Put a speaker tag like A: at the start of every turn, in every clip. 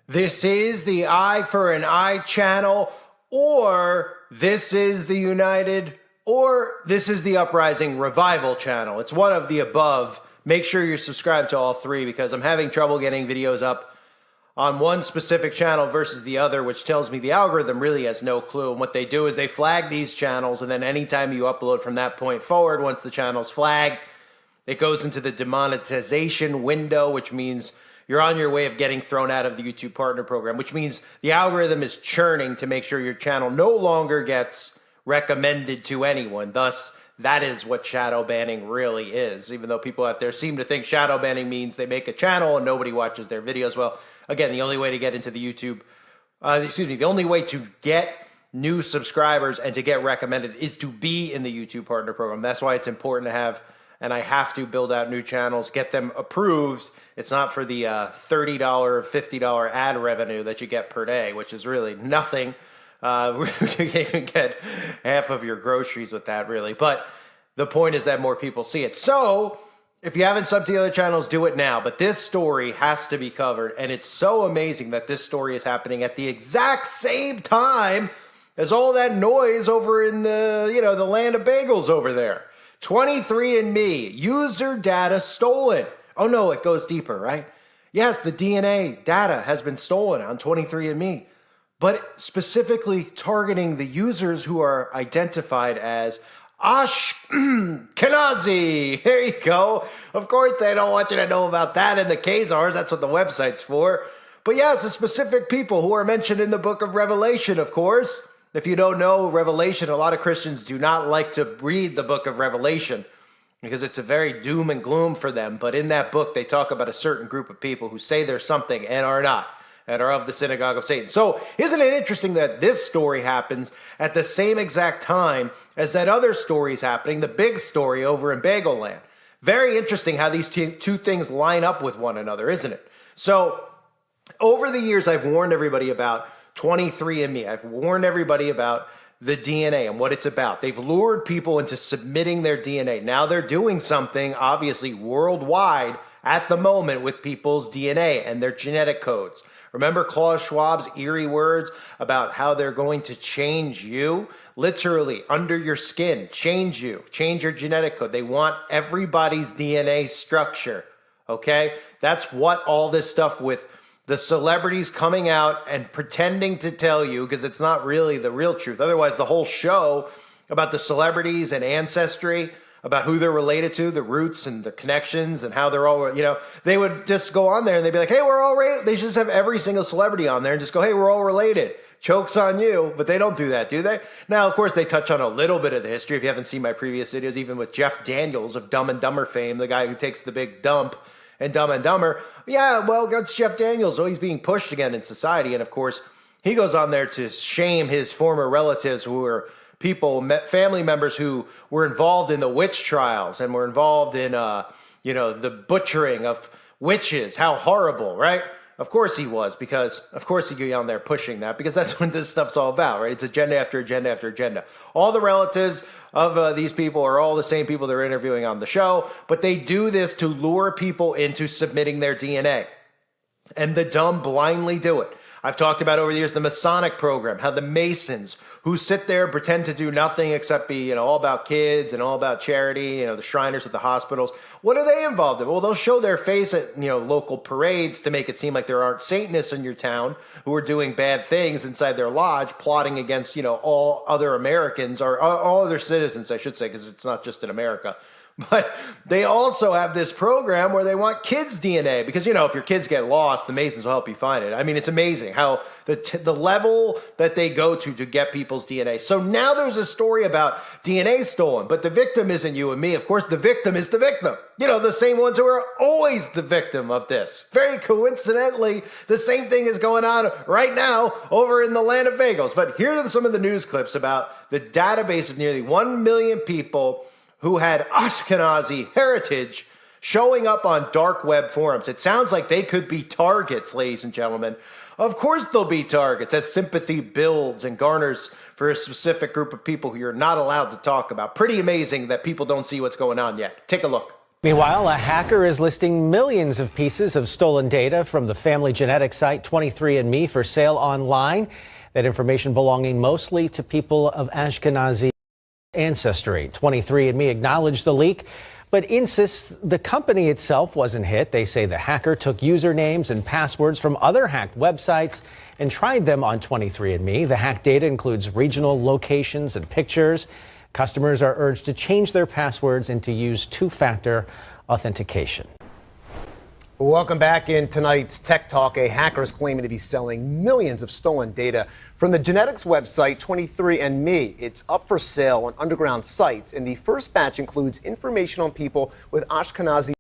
A: This is the Eye for an Eye channel, or this is the United, or this is the Uprising Revival channel. It's one of the above. Make sure you're subscribed to all three because I'm having trouble getting videos up on one specific channel versus the other, which tells me the algorithm really has no clue. And what they do is they flag these channels, and then anytime you upload from that point forward, once the channel's flagged, it goes into the demonetization window, which means you're on your way of getting thrown out of the YouTube Partner Program, which means the algorithm is churning to make sure your channel no longer gets recommended to anyone. Thus, that is what shadow banning really is, even though people out there seem to think shadow banning means they make a channel and nobody watches their videos. Well, again, the only way to get into the YouTube, the only way to get new subscribers and to get recommended is to be in the YouTube Partner Program. That's why it's important to have, and I have to build out new channels, get them approved. It's not for the $30, $50 ad revenue that you get per day, which is really nothing. You can't even get half of your groceries with that, really. But the point is that more people see it. So if you haven't subbed to the other channels, do it now. But this story has to be covered. And it's so amazing that this story is happening at the exact same time as all that noise over in the, the land of bagels over there. 23andMe, user data stolen. Oh no, it goes deeper, right? Yes, the DNA data has been stolen on 23andMe, but specifically targeting the users who are identified as Ashkenazi. There you go. Of course, they don't want you to know about that in the Khazars. That's what the website's for. But yes, the specific people who are mentioned in the book of Revelation, of course. If you don't know Revelation, a lot of Christians do not like to read the book of Revelation because it's a very doom and gloom for them. But in that book, they talk about a certain group of people who say they're something and are not, and are of the synagogue of Satan. So isn't it interesting that this story happens at the same exact time as that other story is happening, the big story over in Bagel Land? Very interesting how these two things line up with one another, isn't it? So over the years, I've warned everybody about 23andMe. I've warned everybody about the DNA and what it's about. They've lured people into submitting their DNA. Now they're doing something, obviously, worldwide at the moment with people's DNA and their genetic codes. Remember Klaus Schwab's eerie words about how they're going to change you? Literally, under your skin, change you, change your genetic code. They want everybody's DNA structure, okay? That's what all this stuff with the celebrities coming out and pretending to tell you, because it's not really the real truth. Otherwise, the whole show about the celebrities and ancestry, about who they're related to, the roots and the connections and how they're all, they would just go on there and they'd be like, hey, we're all related. They should just have every single celebrity on there and just go, hey, we're all related. Joke's on you. But they don't do that, do they? Now, of course, they touch on a little bit of the history. If you haven't seen my previous videos, even with Jeff Daniels of Dumb and Dumber fame, the guy who takes the big dump and Dumb and Dumber. Yeah, well, that's Jeff Daniels. Oh, he's being pushed again in society. And of course, he goes on there to shame his former relatives who were people, family members who were involved in the witch trials and were involved in, the butchering of witches. How horrible, right? Of course he was, because of course he'd go on there pushing that, because that's what this stuff's all about, right? It's agenda after agenda after agenda. All the relatives of these people are all the same people they're interviewing on the show, but they do this to lure people into submitting their DNA. And the dumb blindly do it. I've talked about over the years the Masonic program, how the Masons who sit there pretend to do nothing except be, all about kids and all about charity, the Shriners at the hospitals. What are they involved in? Well, they'll show their face at, local parades to make it seem like there aren't Satanists in your town who are doing bad things inside their lodge, plotting against, all other Americans, or all other citizens, I should say, because it's not just in America. But they also have this program where they want kids' DNA because, if your kids get lost, the Masons will help you find it. I mean, it's amazing how the level that they go to get people's DNA. So now there's a story about DNA stolen, but the victim isn't you and me. Of course, the victim is the victim. The same ones who are always the victim of this. Very coincidentally, the same thing is going on right now over in the land of bagels. But here are some of the news clips about the database of nearly 1 million people who had Ashkenazi heritage showing up on dark web forums. It sounds like they could be targets, ladies and gentlemen. Of course they'll be targets as sympathy builds and garners for a specific group of people who you're not allowed to talk about. Pretty amazing that people don't see what's going on yet. Take a look.
B: Meanwhile, a hacker is listing millions of pieces of stolen data from the family genetic site 23andMe for sale online. That information belonging mostly to people of Ashkenazi ancestry. 23andMe acknowledged the leak, but insists the company itself wasn't hit. They say the hacker took usernames and passwords from other hacked websites and tried them on 23andMe. The hacked data includes regional locations and pictures. Customers are urged to change their passwords and to use two-factor authentication.
A: Welcome back in tonight's Tech Talk. A hacker is claiming to be selling millions of stolen data from the genetics website 23andMe. It's up for sale on underground sites, and the first batch includes information on people with Ashkenazi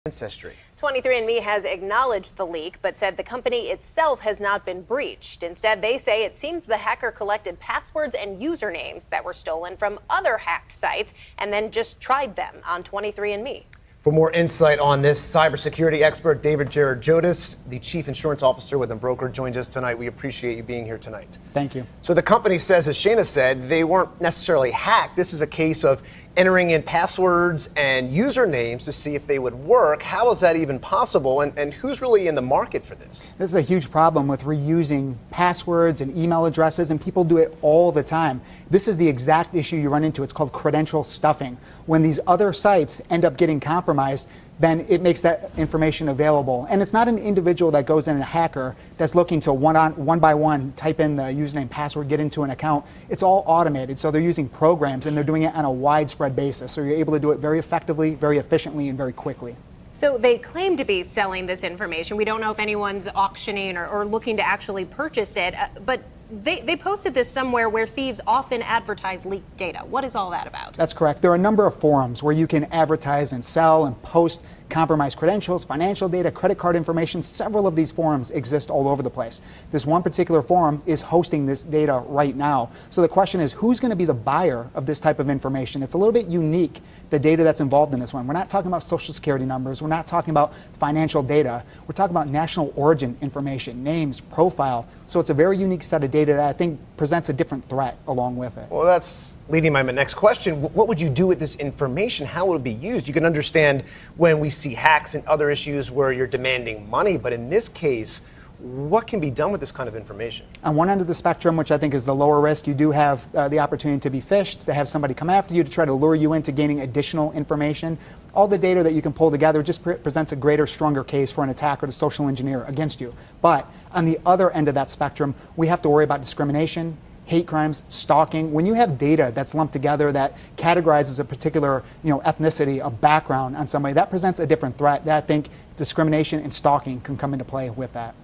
A: ancestry.
C: 23andMe has acknowledged the leak, but said the company itself has not been breached. Instead, they say it seems the hacker collected passwords and usernames that were stolen from other hacked sites and then just tried them on 23andMe.
A: For more insight on this, cybersecurity expert David Georgiadis, the chief insurance officer with Embroker, joins us tonight. We appreciate you being here tonight.
D: Thank you.
A: So the company says, as Shayna said, they weren't necessarily hacked. This is a case of entering in passwords and usernames to see if they would work. How is that even possible? And who's really in the market for this?
D: This is a huge problem with reusing passwords and email addresses, and people do it all the time. This is the exact issue you run into. It's called credential stuffing. When these other sites end up getting compromised, then it makes that information available. And it's not an individual that goes in, a hacker that's looking to one by one type in the username, password, get into an account. It's all automated. So they're using programs and they're doing it on a widespread basis. So you're able to do it very effectively, very efficiently, and very quickly.
C: So they claim to be selling this information. We don't know if anyone's auctioning or looking to actually purchase it, but they posted this somewhere where thieves often advertise leaked data. What is all that about?
D: That's correct. There are a number of forums where you can advertise and sell and post compromised credentials, financial data, credit card information. Several of these forums exist all over the place. This one particular forum is hosting this data right now. So the question is, who's going to be the buyer of this type of information? It's a little bit unique, the data that's involved in this one. We're not talking about social security numbers. We're not talking about financial data. We're talking about national origin information, names, profile. So it's a very unique set of data that I think presents a different threat along with it.
A: Well, that's leading my next question. What would you do with this information? How would it be used? You can understand when we see hacks and other issues where you're demanding money, but in this case, what can be done with this kind of information?
D: On one end of the spectrum, which I think is the lower risk, you do have the opportunity to be phished, to have somebody come after you to try to lure you into gaining additional information. All the data that you can pull together just presents a greater, stronger case for an attacker to social engineer against you. But on the other end of that spectrum, we have to worry about discrimination, hate crimes, stalking. When you have data that's lumped together that categorizes a particular ethnicity, a background on somebody, that presents a different threat. That I think discrimination and stalking can come into play with that.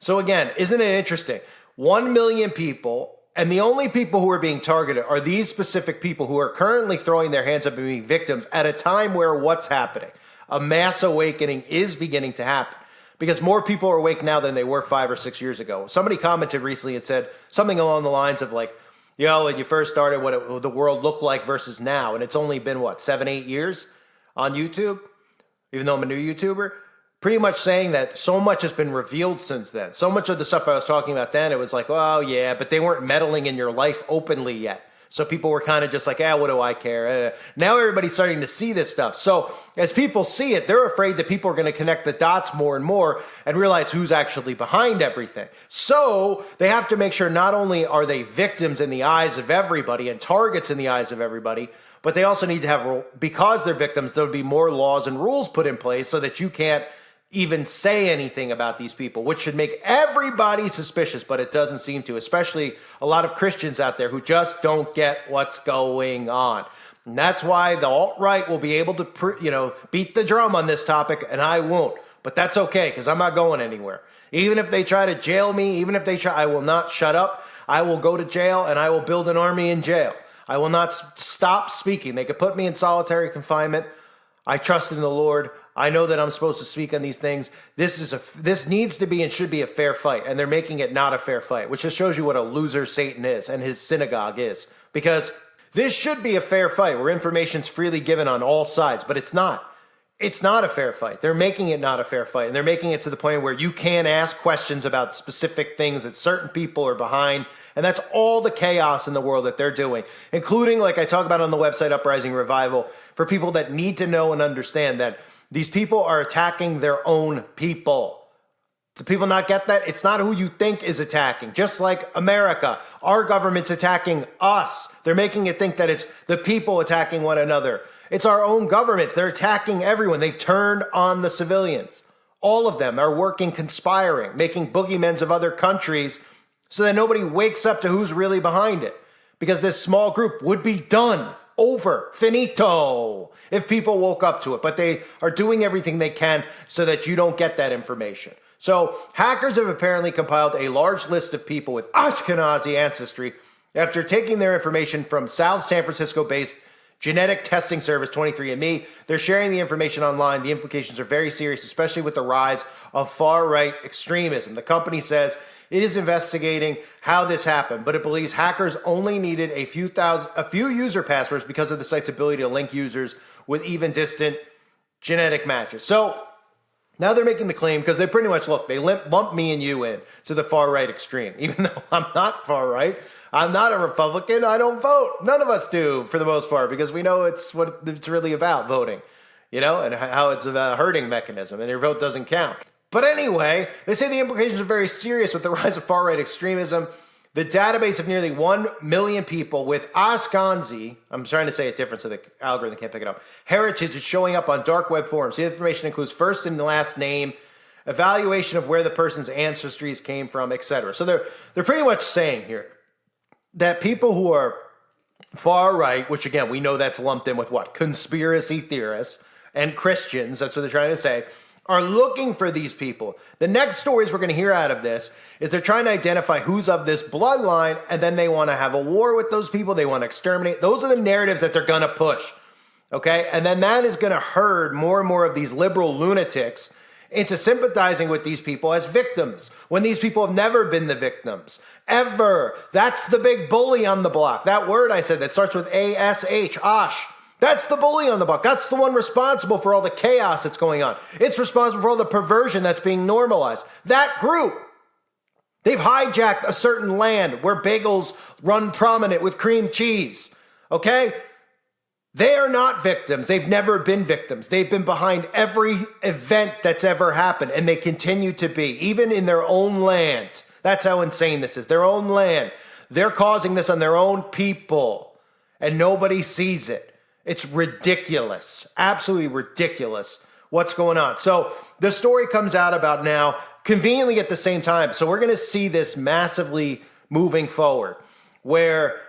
A: So again, isn't it interesting? 1 million people, and the only people who are being targeted are these specific people who are currently throwing their hands up and being victims at a time where what's happening? A mass awakening is beginning to happen because more people are awake now than they were 5 or 6 years ago. Somebody commented recently and said something along the lines of like, when you first started, what the world looked like versus now. And it's only been, 7, 8 years on YouTube, even though I'm a new YouTuber. Pretty much saying that so much has been revealed since then. So much of the stuff I was talking about then, it was like, oh yeah, but they weren't meddling in your life openly yet. So people were kind of just like, what do I care? Now everybody's starting to see this stuff. So as people see it, they're afraid that people are going to connect the dots more and more and realize who's actually behind everything. So they have to make sure not only are they victims in the eyes of everybody and targets in the eyes of everybody, but they also need to have, because they're victims, there'll be more laws and rules put in place so that you can't even say anything about these people, which should make everybody suspicious, but it doesn't seem to, especially a lot of Christians out there who just don't get what's going on. And that's why the alt-right will be able to, beat the drum on this topic, and I won't. But that's okay, because I'm not going anywhere. Even if they try to jail me, even if they try, I will not shut up. I will go to jail, and I will build an army in jail. I will not stop speaking. They could put me in solitary confinement. I trust in the Lord. I know that I'm supposed to speak on these things. This needs to be and should be a fair fight, and they're making it not a fair fight, which just shows you what a loser Satan is and his synagogue is. Because this should be a fair fight where information's freely given on all sides, but it's not. it's not a fair fight. They're making it not a fair fight. And they're making it to the point where you can't ask questions about specific things that certain people are behind. And that's all the chaos in the world that they're doing, including, like I talk about on the website, Uprising Revival, for people that need to know and understand that these people are attacking their own people. Do people not get that? It's not who you think is attacking. Just like America, our government's attacking us. They're making it think that it's the people attacking one another. It's our own governments. They're attacking everyone. They've turned on the civilians. All of them are working, conspiring, making boogeymen of other countries so that nobody wakes up to who's really behind it. Because this small group would be done, over, finito, if people woke up to it. But they are doing everything they can so that you don't get that information. So hackers have apparently compiled a large list of people with Ashkenazi ancestry after taking their information from South San Francisco-based genetic testing service 23andMe. They're sharing the information online. The implications are very serious, especially with the rise of far-right extremism. The company says it is investigating how this happened, but it believes hackers only needed a few user passwords because of the site's ability to link users with even distant genetic matches. So now they're making the claim because they pretty much, look, they lump me and you in to the far-right extreme, even though I'm not far-right. I'm not a Republican. I don't vote. None of us do, for the most part, because we know it's what it's really about, voting, you know, and how it's a herding mechanism, and your vote doesn't count. But anyway, they say the implications are very serious with the rise of far-right extremism. The database of nearly 1 million people with Ashkenazi, I'm trying to say it different so the algorithm can't pick it up, heritage is showing up on dark web forums. The information includes first and last name, evaluation of where the person's ancestries came from, etc. So they're pretty much saying here that people who are far right, which again, we know that's lumped in with what? Conspiracy theorists and Christians, that's what they're trying to say, are looking for these people. The next stories we're going to hear out of this is they're trying to identify who's of this bloodline, and then they want to have a war with those people. They want to exterminate. Those are the narratives that they're going to push, okay? And then that is going to herd more and more of these liberal lunatics into sympathizing with these people as victims when these people have never been the victims, ever. That's the big bully on the block. That word I said that starts with A-S-H, Ash. That's the bully on the block. That's the one responsible for all the chaos that's going on. It's responsible for all the perversion that's being normalized. That group, they've hijacked a certain land where bagels run prominent with cream cheese, okay? They are not victims. They've never been victims. They've been behind every event that's ever happened, and they continue to be, even in their own land. That's how insane this is. Their own land. They're causing this on their own people, and nobody sees it. It's ridiculous, absolutely ridiculous what's going on. So the story comes out about now, conveniently at the same time. So we're going to see this massively moving forward, where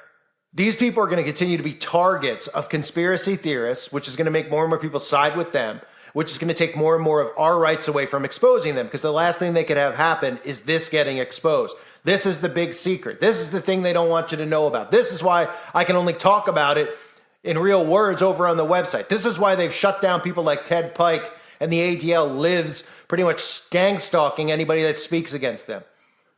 A: these people are going to continue to be targets of conspiracy theorists, which is going to make more and more people side with them, which is going to take more and more of our rights away from exposing them, because the last thing they could have happen is this getting exposed. This is the big secret. This is the thing they don't want you to know about. This is why I can only talk about it in real words over on the website. This is why they've shut down people like Ted Pike, and the ADL lives pretty much gang stalking anybody that speaks against them.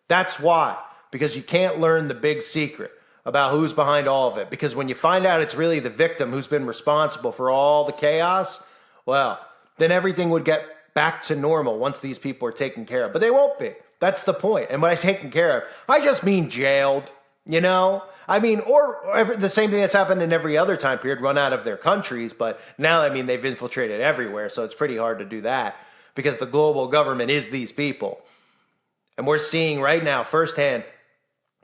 A: That's why, because you can't learn the big secret about who's behind all of it. Because when you find out it's really the victim who's been responsible for all the chaos, well, then everything would get back to normal once these people are taken care of. But they won't be. That's the point. And when I say taken care of, I just mean jailed, you know? I mean, or the same thing that's happened in every other time period, run out of their countries. But now, I mean, they've infiltrated everywhere, so it's pretty hard to do that because the global government is these people. And we're seeing right now firsthand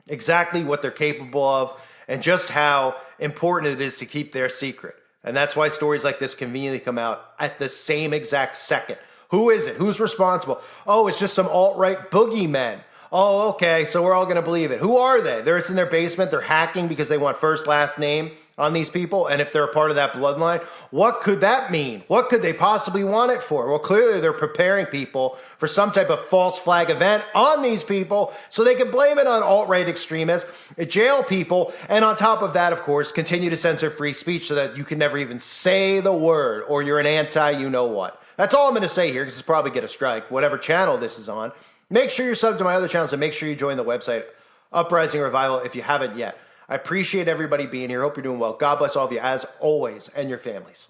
A: exactly what they're capable of and just how important it is to keep their secret. And that's why stories like this conveniently come out at the same exact second. Who is it? Who's responsible? Oh, it's just some alt-right boogeymen. Oh, okay, so we're all going to believe it. Who are they? They're in their basement. They're hacking because they want first, last name on these people. And if they're a part of that bloodline, what could that mean? What could they possibly want it for? Well, clearly they're preparing people for some type of false flag event on these people so they can blame it on alt-right extremists, jail people, and on top of that, of course, continue to censor free speech so that you can never even say the word or you're an anti-you-know-what. That's all I'm going to say here because it's probably get a strike, whatever channel this is on. Make sure you're subbed to my other channels and make sure you join the website, Uprising Revival, if you haven't yet. I appreciate everybody being here. Hope you're doing well. God bless all of you, as always, and your families.